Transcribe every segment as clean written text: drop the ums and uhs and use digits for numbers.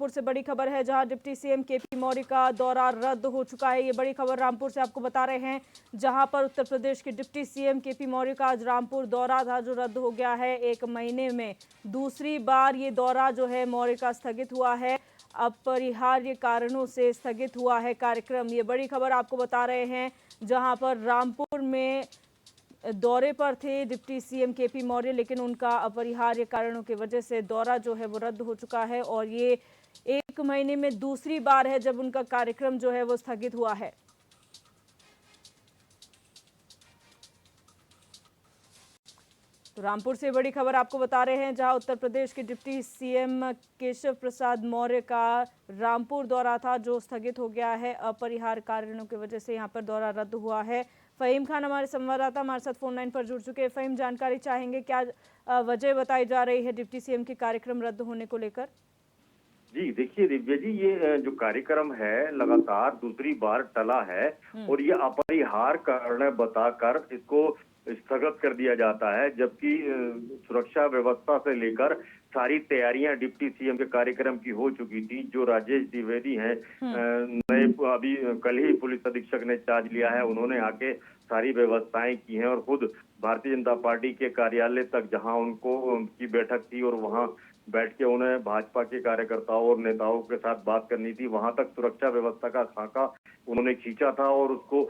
रामपुर से बड़ी खबर है, जहां डिप्टी सीएम केपी मौर्य का दौरा रद्द हो चुका है। ये बड़ी खबर रामपुर से आपको बता रहे हैं, जहां पर उत्तर प्रदेश के डिप्टी सीएम केपी मौर्य का आज रामपुर दौरा था जो रद्द हो गया है। 1 महीने में दूसरी बार ये दौरा जो है मौर्य का स्थगित हुआ है। अपरिहार्य कारणों से स्थगित हुआ है कार्यक्रम। ये बड़ी खबर आपको बता रहे हैं, जहां पर रामपुर में दौरे पर थे डिप्टी सीएम केपी मौर्य, लेकिन उनका अपरिहार्य कारणों की वजह से दौरा जो है वो रद्द हो चुका है और ये 1 महीने में दूसरी बार है जब उनका कार्यक्रम जो है वो स्थगित हुआ है। तो रामपुर से बड़ी खबर आपको बता रहे हैं, जहां उत्तर प्रदेश के डिप्टी सीएम केशव प्रसाद मौर्य का रामपुर दौरा था जो स्थगित हो गया है। अपरिहार्य कारणों की वजह से यहां पर दौरा रद्द हुआ है। फहीम खान हमारे संवाददाता हमारे साथ फोन लाइन पर जुड़ चुके हैं। फहीम, जानकारी चाहेंगे, क्या वजह बताई जा रही है डिप्टी सीएम के कार्यक्रम रद्द होने को लेकर? जी देखिए दिव्या जी, ये जो कार्यक्रम है लगातार दूसरी बार टला है और ये अपरिहार्य कारण बताकर इसको स्थगित कर दिया जाता है, जबकि सुरक्षा व्यवस्था से लेकर सारी तैयारियां डिप्टी सीएम के कार्यक्रम की हो चुकी थी। जो राजेश द्विवेदी हैं, नए अभी कल ही पुलिस अधीक्षक ने चार्ज लिया है, उन्होंने आके सारी व्यवस्थाएं की हैं और खुद भारतीय जनता पार्टी के कार्यालय तक, जहां उनको उनकी बैठक थी और वहां बैठ के उन्हें भाजपा के कार्यकर्ताओं और नेताओं के साथ बात करनी थी, वहां तक सुरक्षा व्यवस्था का खाका उन्होंने खींचा था और उसको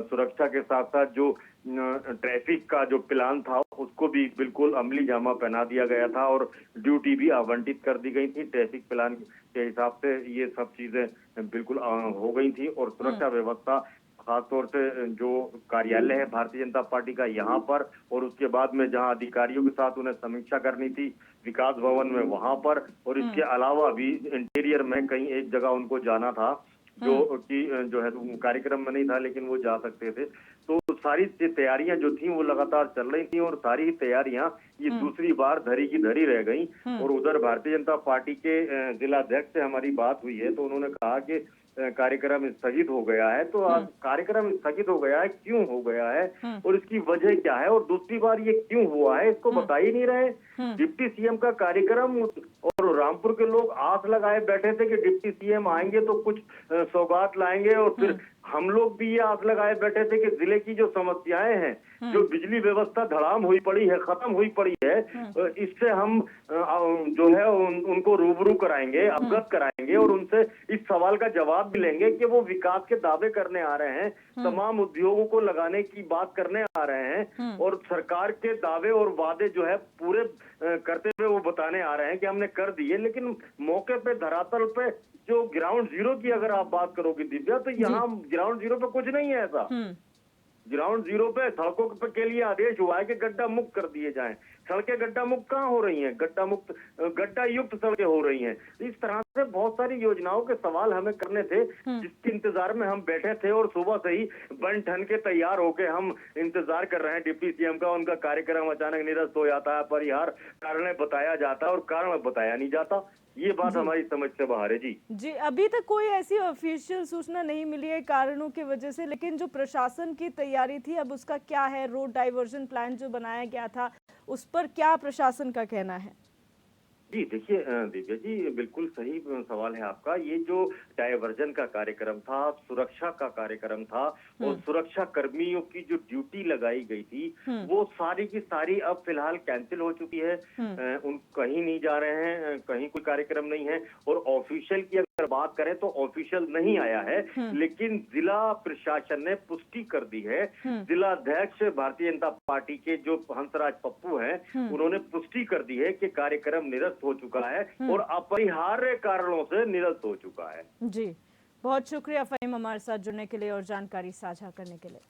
सुरक्षा के साथ साथ जो ट्रैफिक का जो प्लान था उसको भी बिल्कुल अमली जामा पहना दिया गया था और ड्यूटी भी आवंटित कर दी गई थी। ट्रैफिक प्लान के हिसाब से ये सब चीजें बिल्कुल हो गई थी और सुरक्षा व्यवस्था खासतौर से जो कार्यालय है भारतीय जनता पार्टी का यहाँ पर और उसके बाद में जहाँ अधिकारियों के साथ उन्हें समीक्षा करनी थी विकास भवन में वहां पर, और इसके अलावा भी इंटीरियर में कहीं एक जगह उनको जाना था जो कि जो है कार्यक्रम में नहीं था लेकिन वो जा सकते थे। तो सारी तैयारियां जो थी वो लगातार चल रही थी और सारी तैयारियां ये दूसरी बार धरी की धरी रह गई। और उधर भारतीय जनता पार्टी के जिलाध्यक्ष से हमारी बात हुई है तो उन्होंने कहा कि कार्यक्रम स्थगित हो गया है। तो कार्यक्रम स्थगित हो गया है, क्यों हो गया है और इसकी वजह क्या है और दूसरी बार ये क्यों हुआ है, इसको बता ही नहीं रहे। डिप्टी सीएम का कार्यक्रम और रामपुर के लोग आस लगाए बैठे थे कि डिप्टी सीएम आएंगे तो कुछ सौगात लाएंगे और फिर हम लोग भी ये आस लगाए बैठे थे कि जिले की जो समस्याएं हैं, जो बिजली व्यवस्था धड़ाम हुई पड़ी है, खत्म हुई पड़ी है, इससे हम जो है उनको रूबरू कराएंगे, अवगत कराएंगे और उनसे इस सवाल का जवाब भी लेंगे कि वो विकास के दावे करने आ रहे हैं, तमाम उद्योगों को लगाने की बात करने आ रहे हैं और सरकार के दावे और वादे जो है पूरे करते हुए वो बताने आ रहे हैं कि हमने कर दिए, लेकिन मौके पे धरातल पे जो ग्राउंड जीरो की अगर आप बात करोगे दिव्या, तो यहाँ ग्राउंड जीरो पे कुछ नहीं है ऐसा। ग्राउंड जीरो पे सड़कों के लिए आदेश हुआ है कि गड्ढा मुक्त कर दिए जाएं। सड़कें गड्ढा मुक्त कहाँ हो रही हैं? गड्ढा युक्त सड़कें हो रही हैं। इस तरह से बहुत सारी योजनाओं के सवाल हमें करने थे जिसके इंतजार में हम बैठे थे और सुबह से ही बन ठन के तैयार होके हम इंतजार कर रहे हैं डिप्टी सीएम का। उनका कार्यक्रम अचानक निरस्त हो जाता है, परिहार कारण बताया जाता है और कारण बताया नहीं जाता। ये बात हमारी समझ से बाहर है। जी अभी तक कोई ऐसी ऑफिशियल सूचना नहीं मिली है कारणों की वजह से, लेकिन जो प्रशासन की तैयारी थी अब उसका क्या है? रोड डाइवर्जन प्लान जो बनाया गया था उस पर क्या प्रशासन का कहना है? जी देखिए दिव्या जी, बिल्कुल सही सवाल है आपका। ये जो डायवर्जन का कार्यक्रम था, सुरक्षा का कार्यक्रम था और सुरक्षा कर्मियों की जो ड्यूटी लगाई गई थी वो सारी की सारी अब फिलहाल कैंसिल हो चुकी है। उन कहीं नहीं जा रहे हैं, कहीं कोई कार्यक्रम नहीं है और ऑफिशियल की अगर बात करें तो ऑफिशियल नहीं आया है, लेकिन जिला प्रशासन ने पुष्टि कर दी है। जिला अध्यक्ष भारतीय जनता पार्टी के जो हंसराज पप्पू हैं, उन्होंने पुष्टि कर दी है कि कार्यक्रम निरस्त हो चुका है और अपरिहार्य कारणों से निरस्त हो चुका है। जी, बहुत शुक्रिया फहीम हमारे साथ जुड़ने के लिए और जानकारी साझा करने के लिए।